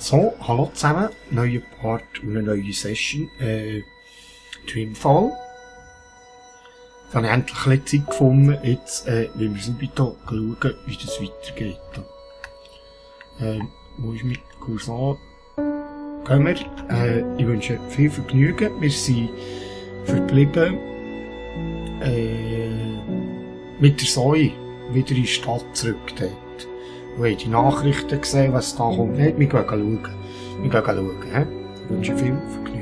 So, hallo zusammen, neuer Part und eine neue Session, Dreamfall. Ich habe endlich ein bisschen Zeit gefunden, jetzt, wenn wir sind bitte schauen, wie das weitergeht. Wo ist mit Cousin? Gehen wir, ich wünsche viel Vergnügen, wir sind verblieben, mit der Zoe wieder in die Stadt zurück dort. Wir haben die Nachrichten gesehen, was da kommt. Wir gehen schauen. Wir gehen schauen. Ich wünsche viel Vergnügen.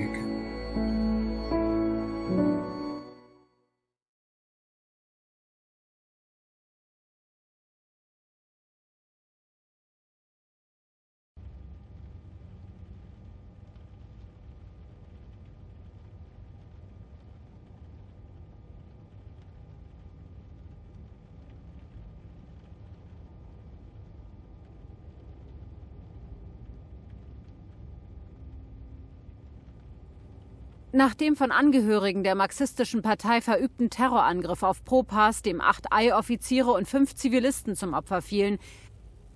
Nach dem von Angehörigen der marxistischen Partei verübten Terrorangriff auf Propas, dem 8 AI-Offiziere und 5 Zivilisten zum Opfer fielen,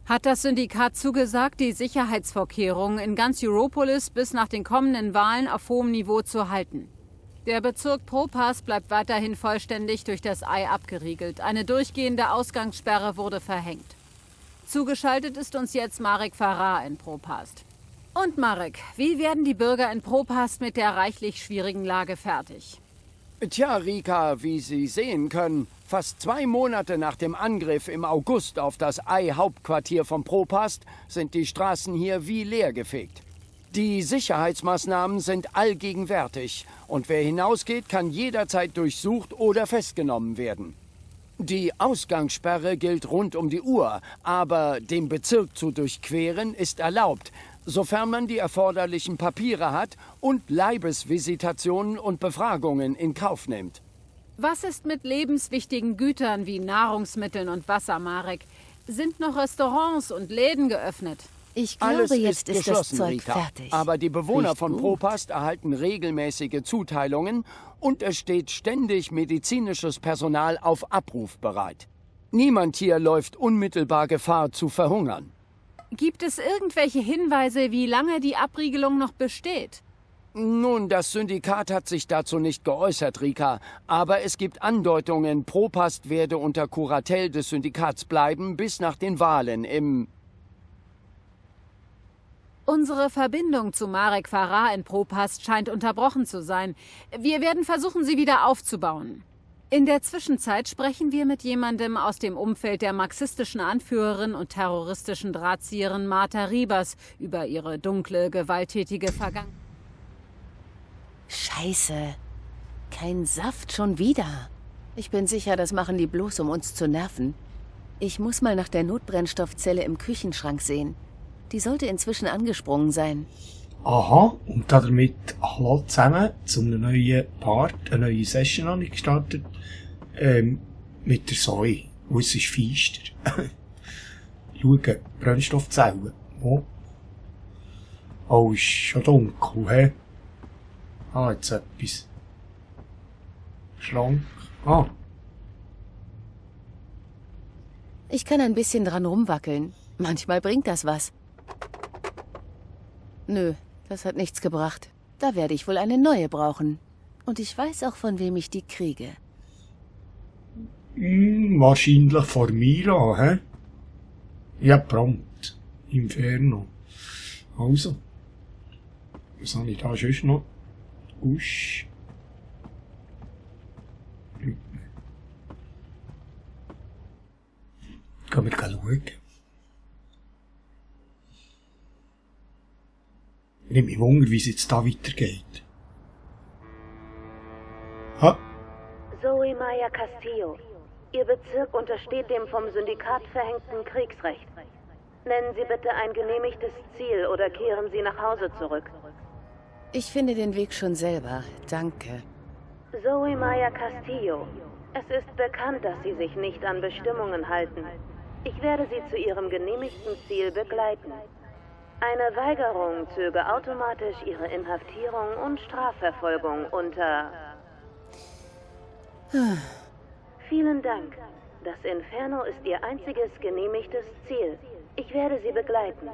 hat das Syndikat zugesagt, die Sicherheitsvorkehrungen in ganz Europolis bis nach den kommenden Wahlen auf hohem Niveau zu halten. Der Bezirk Propas bleibt weiterhin vollständig durch das AI abgeriegelt. Eine durchgehende Ausgangssperre wurde verhängt. Zugeschaltet ist uns jetzt Marek Farah in Propast. Und Marek, wie werden die Bürger in Propast mit der reichlich schwierigen Lage fertig? Tja, Rika, wie Sie sehen können, fast 2 Monate nach dem Angriff im August auf das AI-Hauptquartier von Propast sind die Straßen hier wie leergefegt. Die Sicherheitsmaßnahmen sind allgegenwärtig und wer hinausgeht, kann jederzeit durchsucht oder festgenommen werden. Die Ausgangssperre gilt rund um die Uhr, aber den Bezirk zu durchqueren ist erlaubt, sofern man die erforderlichen Papiere hat und Leibesvisitationen und Befragungen in Kauf nimmt. Was ist mit lebenswichtigen Gütern wie Nahrungsmitteln und Wasser, Marek? Sind noch Restaurants und Läden geöffnet? Ich glaube, Alles jetzt ist das geschlossen, Zeug Rita. fertig. Aber die Bewohner Riecht von gut. Propast erhalten regelmäßige Zuteilungen und es steht ständig medizinisches Personal auf Abruf bereit. Niemand hier läuft unmittelbar Gefahr zu verhungern. Gibt es irgendwelche Hinweise, wie lange die Abriegelung noch besteht? Nun, das Syndikat hat sich dazu nicht geäußert, Rika, aber es gibt Andeutungen, Propast werde unter Kuratel des Syndikats bleiben bis nach den Wahlen im... Unsere Verbindung zu Marek Farah in Propast scheint unterbrochen zu sein. Wir werden versuchen, sie wieder aufzubauen. In der Zwischenzeit sprechen wir mit jemandem aus dem Umfeld der marxistischen Anführerin und terroristischen Drahtzieherin Martha Ribas über ihre dunkle, gewalttätige Vergangenheit. Scheiße. Kein Saft schon wieder. Ich bin sicher, das machen die bloß, um uns zu nerven. Ich muss mal nach der Notbrennstoffzelle im Küchenschrank sehen. Die sollte inzwischen angesprungen sein. Aha, und damit hallo zusammen zu einem neuen Part, eine neue Session habe ich gestartet, mit der Zoe. Und es ist feister. Schauen, Brennstoffzellen. Wo? Oh, ist schon dunkel, hä? Ah, jetzt etwas. Schrank. Ah, Ich kann ein bisschen dran rumwackeln. Manchmal bringt das was. Nö, das hat nichts gebracht. Da werde ich wohl eine neue brauchen. Und ich weiß auch, von wem ich die kriege. wahrscheinlich vor Mira, hä? Ja, prompt. Inferno. Also. Was habe ich da sonst noch? Usch. Gehen wir schauen. Ich nehme mich Wunder, wie es jetzt da weitergeht. Ha? Zoe Maya Castillo. Ihr Bezirk untersteht dem vom Syndikat verhängten Kriegsrecht. Nennen Sie bitte ein genehmigtes Ziel oder kehren Sie nach Hause zurück. Ich finde den Weg schon selber. Danke. Zoe Maya Castillo. Es ist bekannt, dass Sie sich nicht an Bestimmungen halten. Ich werde Sie zu Ihrem genehmigten Ziel begleiten. Eine Weigerung zöge automatisch Ihre Inhaftierung und Strafverfolgung unter... Vielen Dank. Das Inferno ist Ihr einziges genehmigtes Ziel. Ich werde Sie begleiten.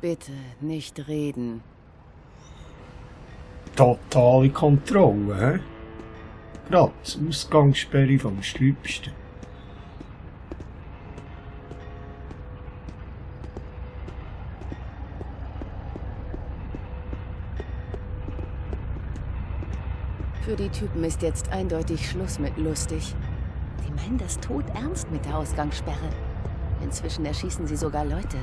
Bitte nicht reden. Totale Kontrolle, hä? Gerade die Ausgangssperre vom Schlimmsten. Für die Typen ist jetzt eindeutig Schluss mit lustig. Die meinen das todernst mit der Ausgangssperre. Inzwischen erschießen sie sogar Leute.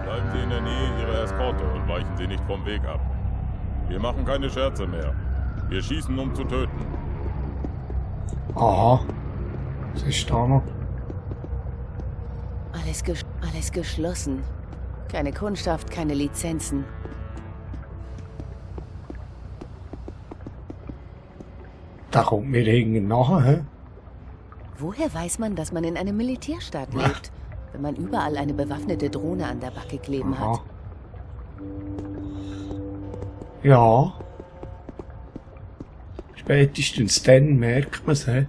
Bleiben Sie in der Nähe Ihrer Eskorte und weichen Sie nicht vom Weg ab. Wir machen keine Scherze mehr. Wir schießen, um zu töten. Aha. Was ist da noch? Alles geschlossen. Keine Kundschaft, keine Lizenzen. Da kommt mir irgendein nachher, hä? Woher weiß man, dass man in einem Militärstaat lebt, wenn man überall eine bewaffnete Drohne an der Backe kleben hat? Ja. Spätestens dann merkt man es, hä?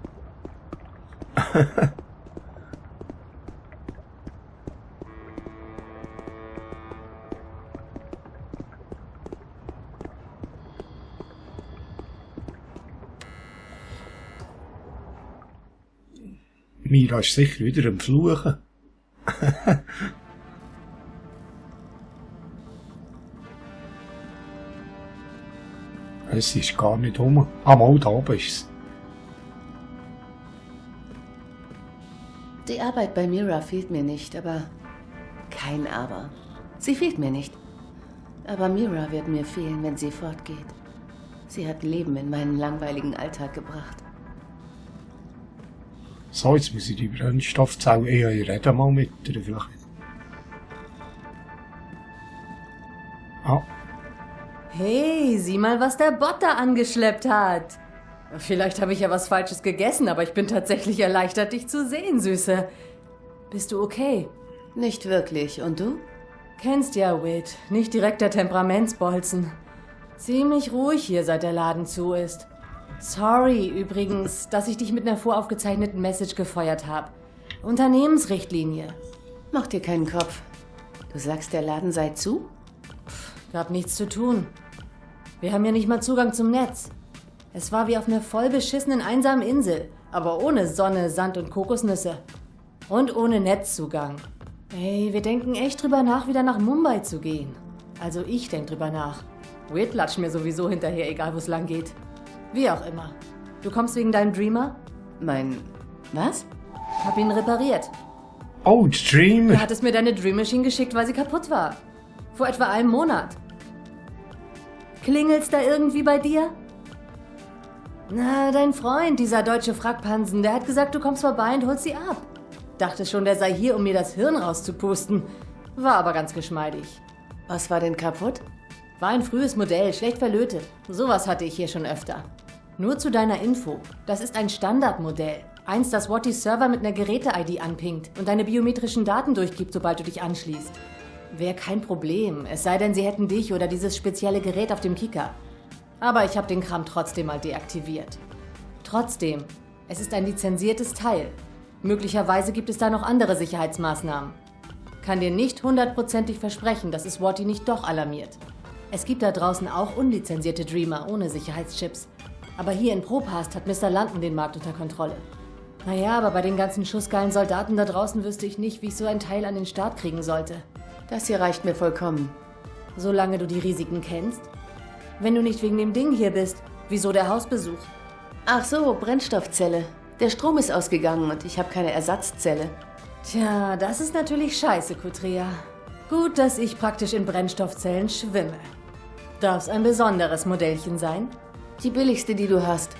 Mira ist sicher wieder am Fluchen. Es ist gar nicht rum. Ah, mal da oben ist es. Die Arbeit bei Mira fehlt mir nicht, aber... Kein Aber. Sie fehlt mir nicht. Aber Mira wird mir fehlen, wenn sie fortgeht. Sie hat Leben in meinen langweiligen Alltag gebracht. So, jetzt muss ich die Brennstoffzelle... Ich rede mal mit ihr vielleicht. Ah, Hey, sieh mal, was der Bot da angeschleppt hat. Vielleicht habe ich ja was Falsches gegessen, aber ich bin tatsächlich erleichtert, dich zu sehen, Süße. Bist du okay? Nicht wirklich. Und du? Kennst ja Whit, nicht direkt der Temperamentsbolzen. Ziemlich ruhig hier, seit der Laden zu ist. Sorry übrigens, dass ich dich mit einer voraufgezeichneten Message gefeuert habe. Unternehmensrichtlinie. Mach dir keinen Kopf. Du sagst, der Laden sei zu? Gab nichts zu tun. Wir haben ja nicht mal Zugang zum Netz. Es war wie auf einer voll beschissenen einsamen Insel, aber ohne Sonne, Sand und Kokosnüsse. Und ohne Netzzugang. Ey, wir denken echt drüber nach, wieder nach Mumbai zu gehen. Also ich denk drüber nach. Whit latscht mir sowieso hinterher, egal wo es lang geht. Wie auch immer. Du kommst wegen deinem Dreamer? Was? Hab ihn repariert. oh, Streamer! Du hattest mir deine Dream Machine geschickt, weil sie kaputt war. Vor etwa einem Monat. Klingelt's da irgendwie bei dir? Na, dein Freund, dieser deutsche Frackpansen, der hat gesagt, du kommst vorbei und holst sie ab. Dachte schon, der sei hier, um mir das Hirn rauszupusten. War aber ganz geschmeidig. Was war denn kaputt? War ein frühes Modell, schlecht verlötet. Sowas hatte ich hier schon öfter. Nur zu deiner Info. Das ist ein Standardmodell. Eins, das Wattys Server mit einer Geräte-ID anpingt und deine biometrischen Daten durchgibt, sobald du dich anschließt. Wäre kein Problem, es sei denn, sie hätten dich oder dieses spezielle Gerät auf dem Kicker. Aber ich habe den Kram trotzdem mal deaktiviert. Trotzdem, es ist ein lizenziertes Teil. Möglicherweise gibt es da noch andere Sicherheitsmaßnahmen. Kann dir nicht hundertprozentig versprechen, dass es Watty nicht doch alarmiert. Es gibt da draußen auch unlizenzierte Dreamer ohne Sicherheitschips. Aber hier in Propast hat Mr. London den Markt unter Kontrolle. Naja, aber bei den ganzen schussgeilen Soldaten da draußen wüsste ich nicht, wie ich so ein Teil an den Start kriegen sollte. Das hier reicht mir vollkommen. Solange du die Risiken kennst. Wenn du nicht wegen dem Ding hier bist, wieso der Hausbesuch? Ach so, Brennstoffzelle. Der Strom ist ausgegangen und ich habe keine Ersatzzelle. Tja, das ist natürlich scheiße, Kutria. Gut, dass ich praktisch in Brennstoffzellen schwimme. Darf's ein besonderes Modellchen sein? Die billigste, die du hast.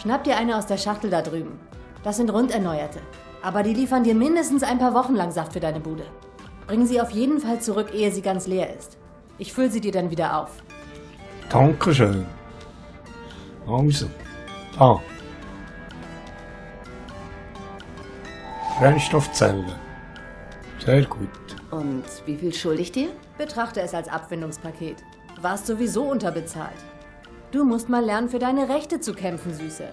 Schnapp dir eine aus der Schachtel da drüben. Das sind runderneuerte. Aber die liefern dir mindestens ein paar Wochen lang Saft für deine Bude. Bring sie auf jeden Fall zurück, ehe sie ganz leer ist. Ich fülle sie dir dann wieder auf. Dankeschön. Also. Ah. Brennstoffzelle. Sehr gut. Und wie viel schulde ich dir? Betrachte es als Abfindungspaket. Warst sowieso unterbezahlt. Du musst mal lernen, für deine Rechte zu kämpfen, Süße.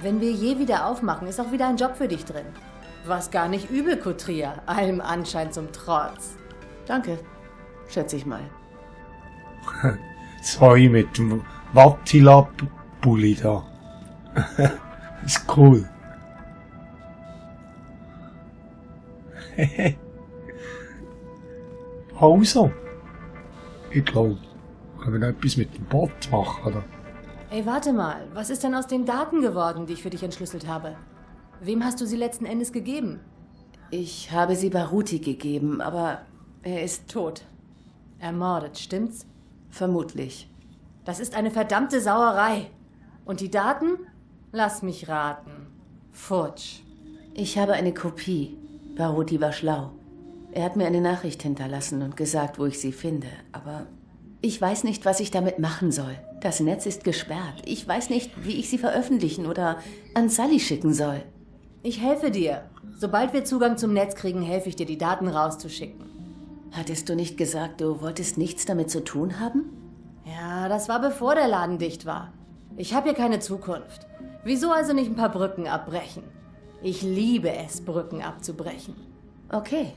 Wenn wir je wieder aufmachen, ist auch wieder ein Job für dich drin. Was gar nicht übel, Kutria. Allem Anschein zum Trotz. Danke, schätze ich mal. Zwei mit dem Wattila-Pulli da. Ist cool. Also, ich glaube, können wir noch etwas mit dem Bot machen, oder? Ey, warte mal. Was ist denn aus den Daten geworden, die ich für dich entschlüsselt habe? Wem hast du sie letzten Endes gegeben? Ich habe sie Baruti gegeben, aber er ist Tot. Ermordet, stimmt's? vermutlich. Das ist eine verdammte Sauerei. Und die Daten? Lass mich raten. Futsch. Ich habe eine Kopie. Baruti war schlau. Er hat mir eine Nachricht hinterlassen und gesagt, wo ich sie finde. Aber ich weiß nicht, was ich damit machen soll. Das Netz ist gesperrt. Ich weiß nicht, wie ich sie veröffentlichen oder an Sully schicken soll. Ich helfe dir. Sobald wir Zugang zum Netz kriegen, helfe ich dir, die Daten rauszuschicken. Hattest du nicht gesagt, du wolltest nichts damit zu tun haben? Ja, das war bevor der Laden dicht war. Ich habe hier keine Zukunft. Wieso also nicht ein paar Brücken abbrechen? Ich liebe es, Brücken abzubrechen. Okay,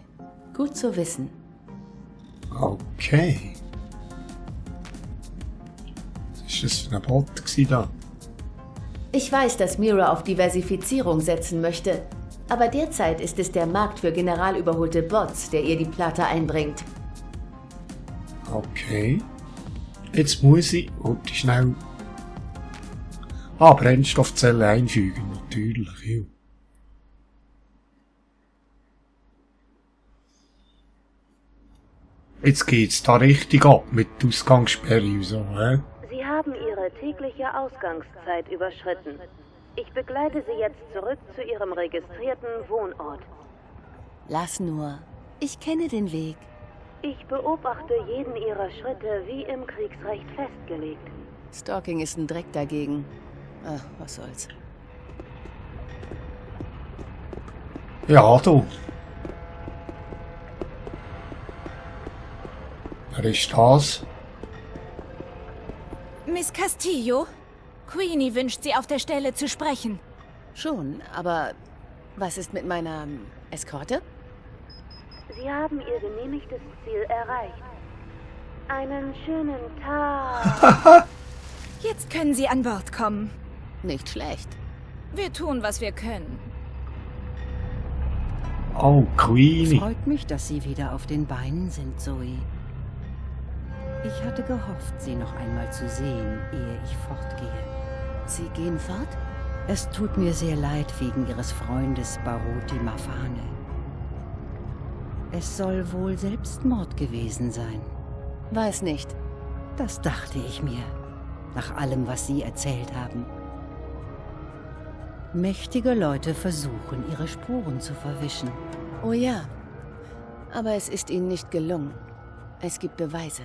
gut zu wissen. Okay. Was war das für ein Bot gewesen da? Ich weiß, dass Mira auf Diversifizierung setzen möchte. Aber derzeit ist es der Markt für generalüberholte Bots, der ihr die Platte einbringt. Okay. Jetzt muss ich schnell Brennstoffzelle einfügen, natürlich. Ja. Jetzt geht's da richtig ab mit Ausgangssperre und so, hä? Sie haben Ihre tägliche Ausgangszeit überschritten. Ich begleite Sie jetzt zurück zu Ihrem registrierten Wohnort. Lass nur. Ich kenne den Weg. Ich beobachte jeden Ihrer Schritte wie im Kriegsrecht festgelegt. Stalking ist ein Dreck dagegen. Ach, was soll's. Ja, du. Wer ist das? Miss Castillo? Queenie wünscht Sie auf der Stelle zu sprechen. Schon, aber was ist mit meiner Eskorte? Sie haben Ihr genehmigtes Ziel erreicht. Einen schönen Tag. Jetzt können Sie an Bord kommen. Nicht schlecht. Wir tun, was wir können. Oh, Queenie. Freut mich, dass Sie wieder auf den Beinen sind, Zoe. Ich hatte gehofft, Sie noch einmal zu sehen, ehe ich fortgehe. Sie gehen fort? Es tut mir sehr leid wegen Ihres Freundes Baruti Mafane. Es soll wohl Selbstmord gewesen sein. Weiß nicht. Das dachte ich mir, nach allem, was Sie erzählt haben. Mächtige Leute versuchen, ihre Spuren zu verwischen. Oh ja. Aber es ist ihnen nicht gelungen. Es gibt Beweise.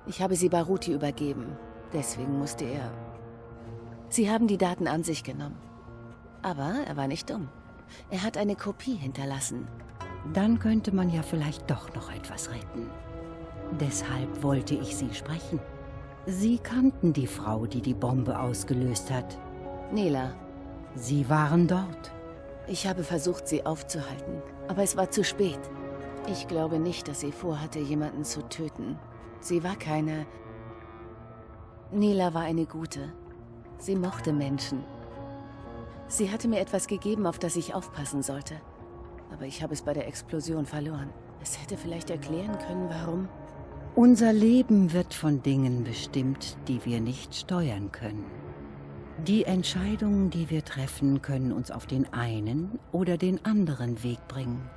Ich habe sie Baruti übergeben. Deswegen musste er... Sie haben die Daten an sich genommen. Aber er war nicht dumm. Er hat eine Kopie hinterlassen. Dann könnte man ja vielleicht doch noch etwas retten. Deshalb wollte ich Sie sprechen. Sie kannten die Frau, die die Bombe ausgelöst hat. Nela. Sie waren dort. Ich habe versucht, sie aufzuhalten. Aber es war zu spät. Ich glaube nicht, dass sie vorhatte, jemanden zu töten. Sie war keine... Nela war eine gute. Sie mochte Menschen. Sie hatte mir etwas gegeben, auf das ich aufpassen sollte. Aber ich habe es bei der Explosion verloren. Es hätte vielleicht erklären können, warum... Unser Leben wird von Dingen bestimmt, die wir nicht steuern können. Die Entscheidungen, die wir treffen, können uns auf den einen oder den anderen Weg bringen.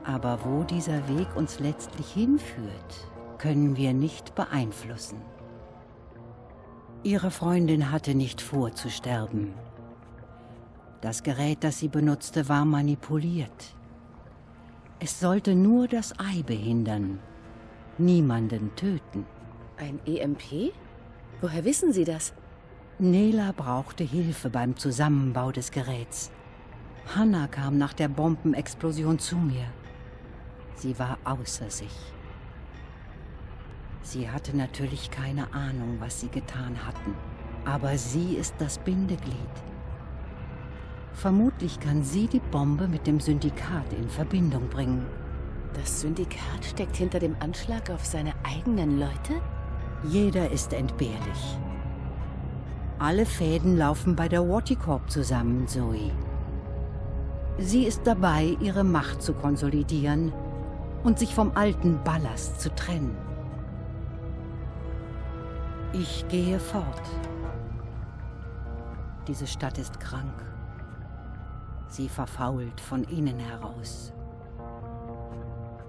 Aber wo dieser Weg uns letztlich hinführt, können wir nicht beeinflussen. Ihre Freundin hatte nicht vor zu sterben. Das Gerät, das sie benutzte, war manipuliert. Es sollte nur das Ei behindern, niemanden töten. Ein EMP? Woher wissen Sie das? Nela brauchte Hilfe beim Zusammenbau des Geräts. Hannah kam nach der Bombenexplosion zu mir. Sie war außer sich. Sie hatte natürlich keine Ahnung, was sie getan hatten. Aber sie ist das Bindeglied. Vermutlich kann sie die Bombe mit dem Syndikat in Verbindung bringen. Das Syndikat steckt hinter dem Anschlag auf seine eigenen Leute? Jeder ist entbehrlich. Alle Fäden laufen bei der Waticorp zusammen, Zoe. Sie ist dabei, ihre Macht zu konsolidieren und sich vom alten Ballast zu trennen. Ich gehe fort. Diese Stadt ist krank. Sie verfault von innen heraus.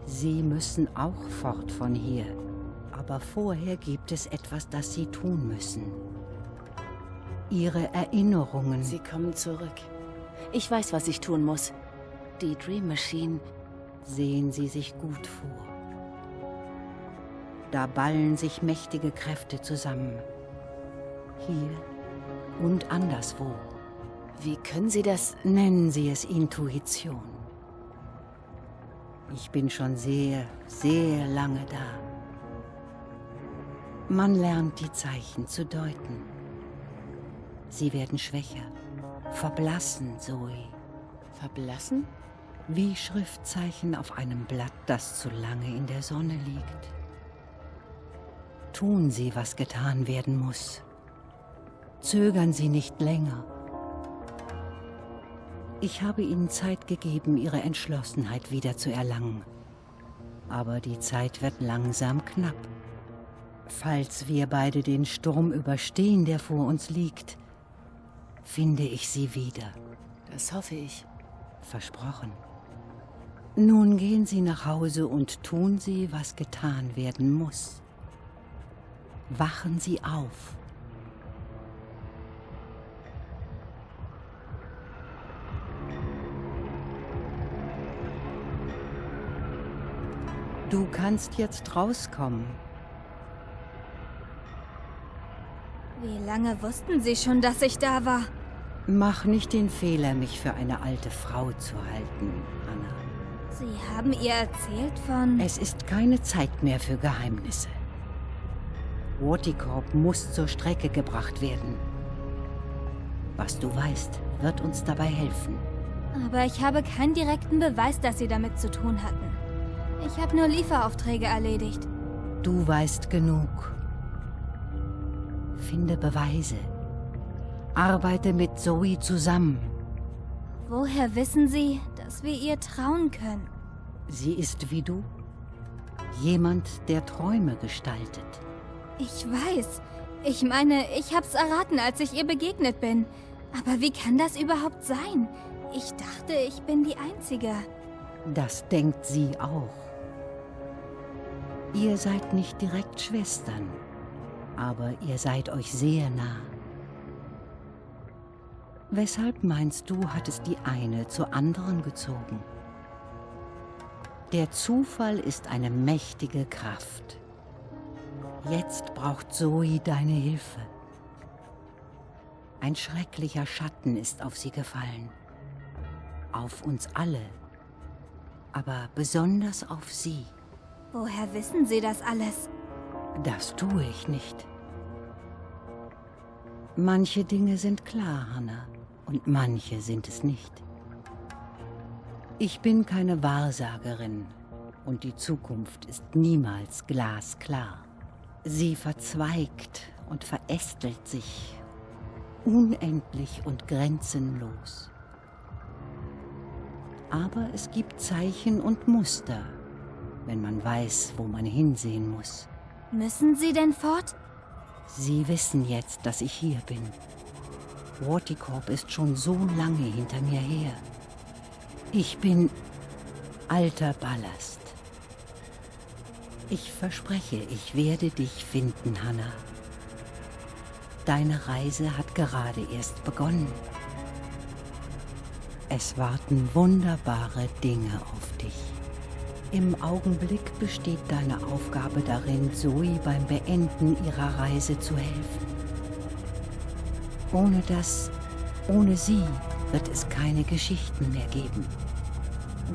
Sie müssen auch fort von hier. Aber vorher gibt es etwas, das Sie tun müssen. Ihre Erinnerungen. Sie kommen zurück. Ich weiß, was ich tun muss. Die Dream Machine. Sehen Sie sich gut vor. Da ballen sich mächtige Kräfte zusammen. Hier und anderswo. Wie können Sie das? Nennen Sie es Intuition. Ich bin schon sehr, sehr lange da. Man lernt die Zeichen zu deuten. Sie werden schwächer, verblassen, Zoe. Verblassen? Wie Schriftzeichen auf einem Blatt, das zu lange in der Sonne liegt. Tun Sie, was getan werden muss. Zögern Sie nicht länger. Ich habe Ihnen Zeit gegeben, Ihre Entschlossenheit wieder zu erlangen. Aber die Zeit wird langsam knapp. Falls wir beide den Sturm überstehen, der vor uns liegt, finde ich Sie wieder. Das hoffe ich. Versprochen. Nun gehen Sie nach Hause und tun Sie, was getan werden muss. Wachen Sie auf. Du kannst jetzt rauskommen. Wie lange wussten Sie schon, dass ich da war? Mach nicht den Fehler, mich für eine alte Frau zu halten, Anna. Sie haben ihr erzählt von... Es ist keine Zeit mehr für Geheimnisse. Waticorp muss zur Strecke gebracht werden. Was du weißt, wird uns dabei helfen. Aber ich habe keinen direkten Beweis, dass Sie damit zu tun hatten. Ich habe nur Lieferaufträge erledigt. Du weißt genug. Finde Beweise. Arbeite mit Zoe zusammen. Woher wissen Sie, dass wir ihr trauen können? Sie ist wie du. Jemand, der Träume gestaltet. Ich weiß. Ich meine, ich hab's erraten, als ich ihr begegnet bin. Aber wie kann das überhaupt sein? Ich dachte, ich bin die Einzige. Das denkt sie auch. Ihr seid nicht direkt Schwestern, aber ihr seid euch sehr nah. Weshalb meinst du, hat es die eine zur anderen gezogen? Der Zufall ist eine mächtige Kraft. Jetzt braucht Zoe deine Hilfe. Ein schrecklicher Schatten ist auf sie gefallen. Auf uns alle. Aber besonders auf sie. Woher wissen Sie das alles? Das tue ich nicht. Manche Dinge sind klar, Hannah, und manche sind es nicht. Ich bin keine Wahrsagerin und die Zukunft ist niemals glasklar. Sie verzweigt und verästelt sich, unendlich und grenzenlos. Aber es gibt Zeichen und Muster, wenn man weiß, wo man hinsehen muss. Müssen Sie denn fort? Sie wissen jetzt, dass ich hier bin. Waticorp ist schon so lange hinter mir her. Ich bin alter Ballast. Ich verspreche, ich werde dich finden, Hannah. Deine Reise hat gerade erst begonnen. Es warten wunderbare Dinge auf dich. Im Augenblick besteht deine Aufgabe darin, Zoe beim Beenden ihrer Reise zu helfen. Ohne sie wird es keine Geschichten mehr geben.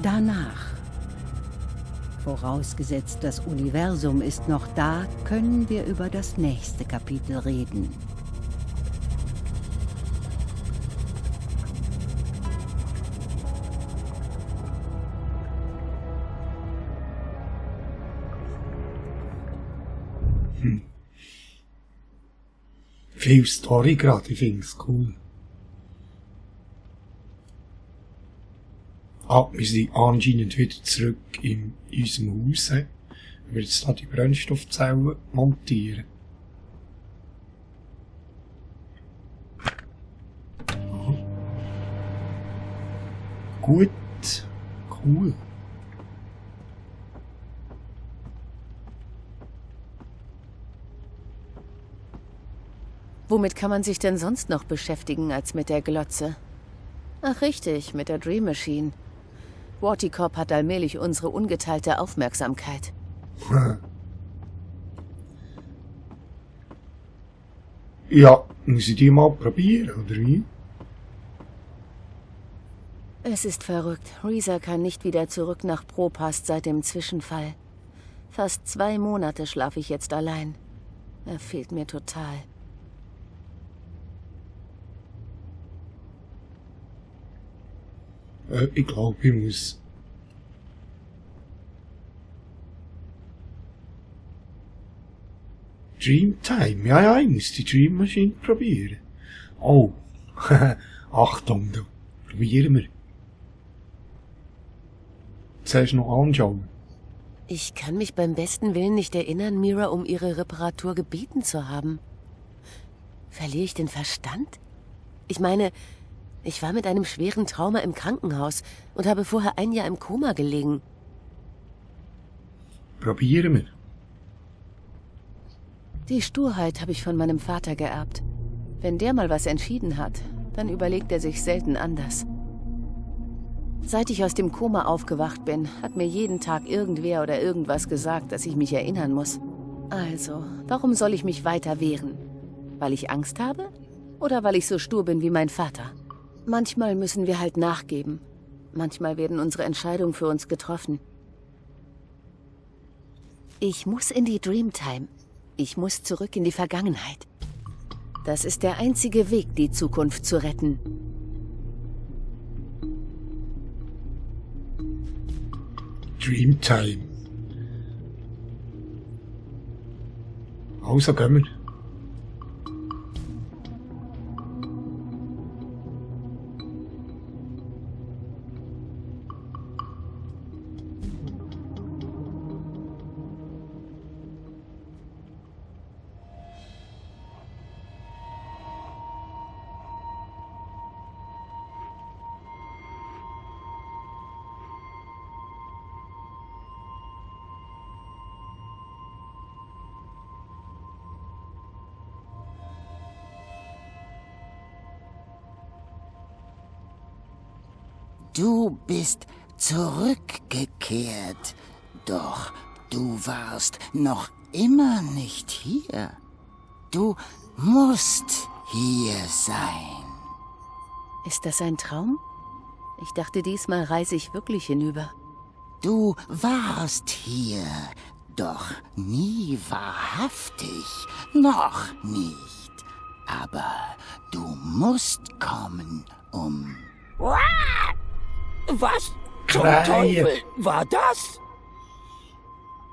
Danach, vorausgesetzt das Universum ist noch da, können wir über das nächste Kapitel reden. Viel Story gerade, ich finde es cool. Wir sind anscheinend wieder zurück in unserem Haus. Ich will jetzt da die Brennstoffzellen montieren. Gut, cool. Womit kann man sich denn sonst noch beschäftigen als mit der Glotze? Ach richtig, mit der Dream Machine. Warty-Corp hat allmählich unsere ungeteilte Aufmerksamkeit. Ja, muss ich die mal probieren, oder wie? Es ist verrückt. Reza kann nicht wieder zurück nach Propast seit dem Zwischenfall. Fast 2 Monate schlafe ich jetzt allein. Er fehlt mir total. Ich glaube, ich muss... Dreamtime. Ja, ich muss die Dream Machine probieren. Oh. Achtung, da. Probieren wir. Zuerst noch anschauen. Ich kann mich beim besten Willen nicht erinnern, Mira um ihre Reparatur gebeten zu haben. Verliere ich den Verstand? Ich meine, ich war mit einem schweren Trauma im Krankenhaus und habe vorher 1 Jahr im Koma gelegen. Probieren wir. Die Sturheit habe ich von meinem Vater geerbt. Wenn der mal was entschieden hat, dann überlegt er sich selten anders. Seit ich aus dem Koma aufgewacht bin, hat mir jeden Tag irgendwer oder irgendwas gesagt, dass ich mich erinnern muss. Also, warum soll ich mich weiter wehren? Weil ich Angst habe? Oder weil ich so stur bin wie mein Vater? Manchmal müssen wir halt nachgeben. Manchmal werden unsere Entscheidungen für uns getroffen. Ich muss in die Dreamtime. Ich muss zurück in die Vergangenheit. Das ist der einzige Weg, die Zukunft zu retten. Dreamtime. Also gehen wir. Du bist zurückgekehrt, doch du warst noch immer nicht hier. Du musst hier sein. Ist das ein Traum? Ich dachte, diesmal reise ich wirklich hinüber. Du warst hier, doch nie wahrhaftig, noch nicht. Aber du musst kommen, um... Was zum Kreie. Teufel war das?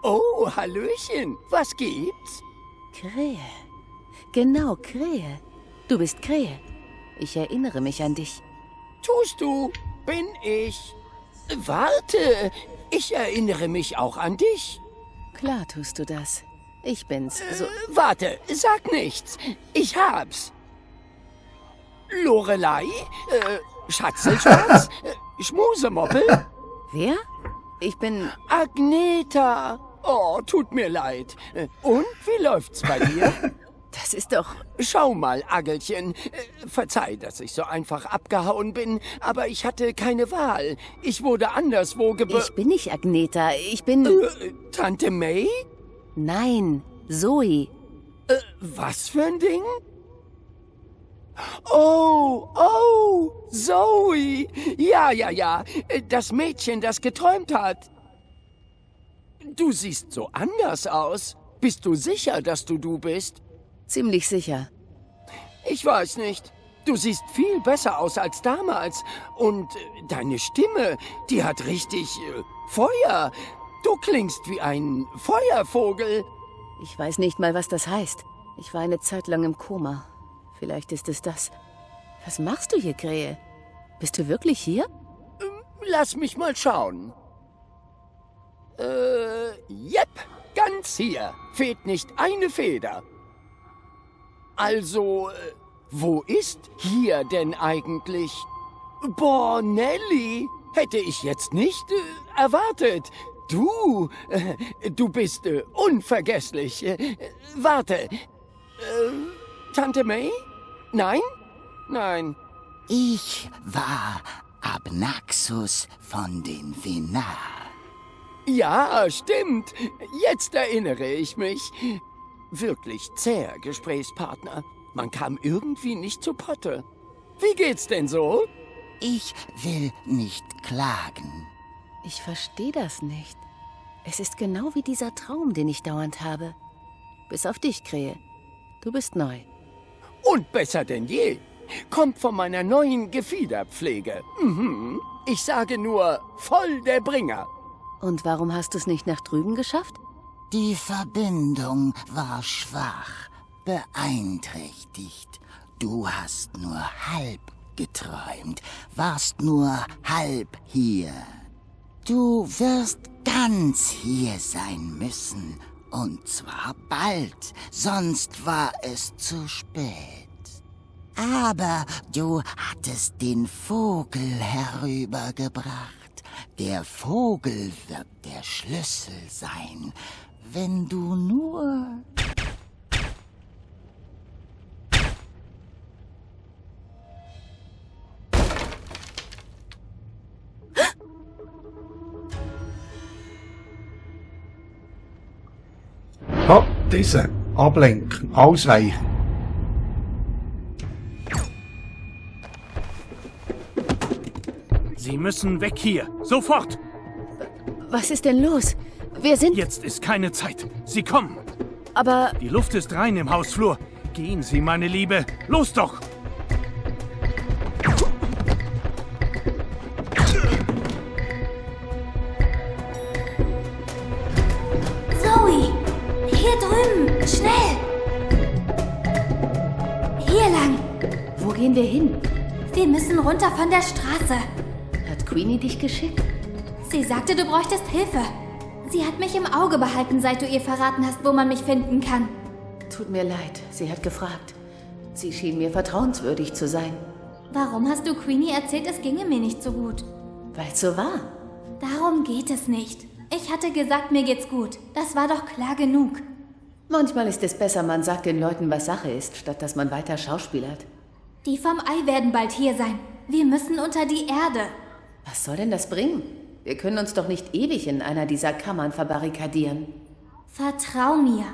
Oh, Hallöchen, was gibt's? Krähe. Genau, Krähe. Du bist Krähe. Ich erinnere mich an dich. Tust du? Bin ich? Warte, ich erinnere mich auch an dich. Klar tust du das. Ich bin's. So. Warte, sag nichts. Ich hab's. Lorelei? Schatzelschwanz? Schmusemoppel? Wer? Ich bin... Agneta. Oh, tut mir leid. Und, wie läuft's bei dir? Das ist doch... Schau mal, Aggelchen. Verzeih, dass ich so einfach abgehauen bin, aber ich hatte keine Wahl. Ich wurde anderswo Ich bin nicht Agneta. Ich bin... Tante May? Nein, Zoe. Was für ein Ding? Oh, Zoe. Ja. Das Mädchen, das geträumt hat. Du siehst so anders aus. Bist du sicher, dass du bist? Ziemlich sicher. Ich weiß nicht. Du siehst viel besser aus als damals. Und deine Stimme, die hat richtig Feuer. Du klingst wie ein Feuervogel. Ich weiß nicht mal, was das heißt. Ich war eine Zeit lang im Koma. Vielleicht ist es das. Was machst du hier, Krähe? Bist du wirklich hier? Lass mich mal schauen. Jep, ganz hier. Fehlt nicht eine Feder. Also, wo ist hier denn eigentlich? Boah, Nelly, hätte ich jetzt nicht erwartet. Du bist unvergesslich. Warte, Tante May? Nein? Nein. Ich war Abnaxus von den Venar. Ja, stimmt. Jetzt erinnere ich mich. Wirklich zäher Gesprächspartner. Man kam irgendwie nicht zu Potte. Wie geht's denn so? Ich will nicht klagen. Ich verstehe das nicht. Es ist genau wie dieser Traum, den ich dauernd habe. Bis auf dich, Krähe. Du bist neu. Und besser denn je. Kommt von meiner neuen Gefiederpflege. Mhm. Ich sage nur, voll der Bringer. Und warum hast du es nicht nach drüben geschafft? Die Verbindung war schwach, beeinträchtigt. Du hast nur halb geträumt, warst nur halb hier. Du wirst ganz hier sein müssen. Und zwar bald, sonst war es zu spät. Aber du hattest den Vogel herübergebracht. Der Vogel wird der Schlüssel sein, wenn du nur... Oh, diese. Ablenken. Ausweichen. Sie müssen weg hier. Sofort! Was ist denn los? Wir sind... Jetzt ist keine Zeit. Sie kommen. Aber... Die Luft ist rein im Hausflur. Gehen Sie, meine Liebe. Los doch! Zoe! Hier drüben! Schnell! Hier lang! Wo gehen wir hin? Wir müssen runter von der Straße. Hat Queenie dich geschickt? Sie sagte, du bräuchtest Hilfe. Sie hat mich im Auge behalten, seit du ihr verraten hast, wo man mich finden kann. Tut mir leid, sie hat gefragt. Sie schien mir vertrauenswürdig zu sein. Warum hast du Queenie erzählt, es ginge mir nicht so gut? Weil's so war. Darum geht es nicht. Ich hatte gesagt, mir geht's gut. Das war doch klar genug. Manchmal ist es besser, man sagt den Leuten, was Sache ist, statt dass man weiter schauspielert. Die vom Ei werden bald hier sein. Wir müssen unter die Erde. Was soll denn das bringen? Wir können uns doch nicht ewig in einer dieser Kammern verbarrikadieren. Vertrau mir.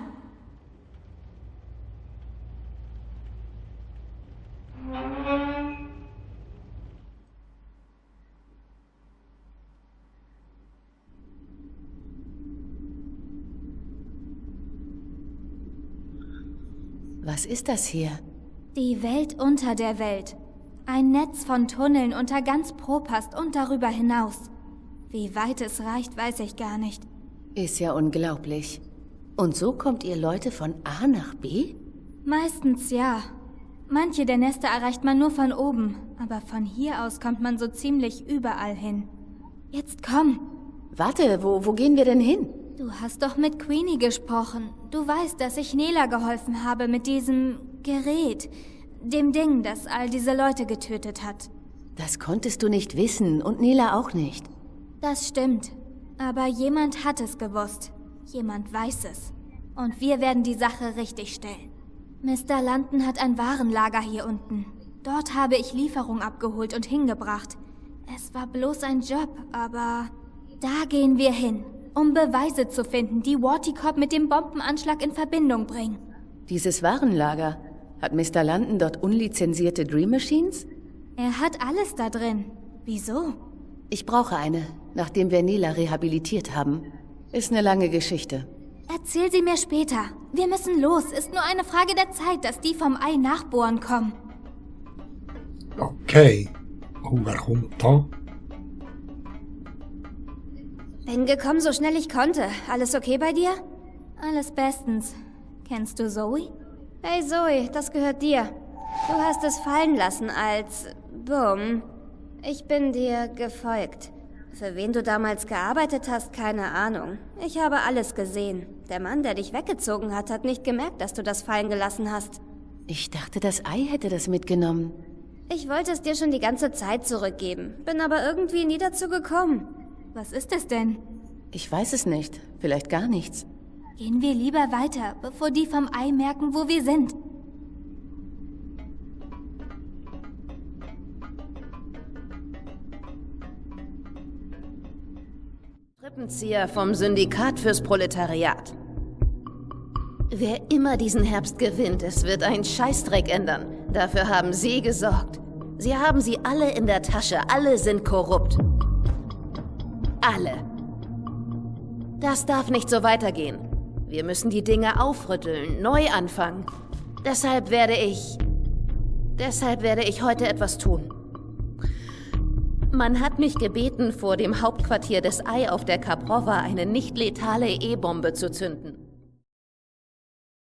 Was ist das hier? Die Welt unter der Welt. Ein Netz von Tunneln unter ganz Propast und darüber hinaus. Wie weit es reicht, weiß ich gar nicht. Ist ja unglaublich. Und so kommt ihr Leute von A nach B? Meistens ja. Manche der Nester erreicht man nur von oben, aber von hier aus kommt man so ziemlich überall hin. Jetzt komm. Warte, wo gehen wir denn hin? Du hast doch mit Queenie gesprochen. Du weißt, dass ich Nela geholfen habe mit diesem Gerät. Dem Ding, das all diese Leute getötet hat. Das konntest du nicht wissen und Nela auch nicht. Das stimmt. Aber jemand hat es gewusst. Jemand weiß es. Und wir werden die Sache richtig stellen. Mr. London hat ein Warenlager hier unten. Dort habe ich Lieferung abgeholt und hingebracht. Es war bloß ein Job, aber da gehen wir hin, um Beweise zu finden, die Wartycop mit dem Bombenanschlag in Verbindung bringen. Dieses Warenlager? Hat Mr. London dort unlizenzierte Dream Machines? Er hat alles da drin. Wieso? Ich brauche eine, nachdem wir Nela rehabilitiert haben. Ist eine lange Geschichte. Erzähl sie mir später. Wir müssen los. Ist nur eine Frage der Zeit, dass die vom Ei nachbohren kommen. Okay. Und wer kommt da? Bin gekommen, so schnell ich konnte. Alles okay bei dir? Alles bestens. Kennst du Zoe? Hey Zoe, das gehört dir. Du hast es fallen lassen als... Bumm. Ich bin dir gefolgt. Für wen du damals gearbeitet hast, keine Ahnung. Ich habe alles gesehen. Der Mann, der dich weggezogen hat, hat nicht gemerkt, dass du das fallen gelassen hast. Ich dachte, das Ei hätte das mitgenommen. Ich wollte es dir schon die ganze Zeit zurückgeben, bin aber irgendwie nie dazu gekommen. Was ist es denn? Ich weiß es nicht. Vielleicht gar nichts. Gehen wir lieber weiter, bevor die vom Ei merken, wo wir sind. Strippenzieher vom Syndikat fürs Proletariat. Wer immer diesen Herbst gewinnt, es wird einen Scheißdreck ändern. Dafür haben Sie gesorgt. Sie haben sie alle in der Tasche. Alle sind korrupt. Alle. Das darf nicht so weitergehen. Wir müssen die Dinge aufrütteln, neu anfangen. Deshalb werde ich heute etwas tun. Man hat mich gebeten, vor dem Hauptquartier des Ei auf der Kaprova eine nicht letale E-Bombe zu zünden.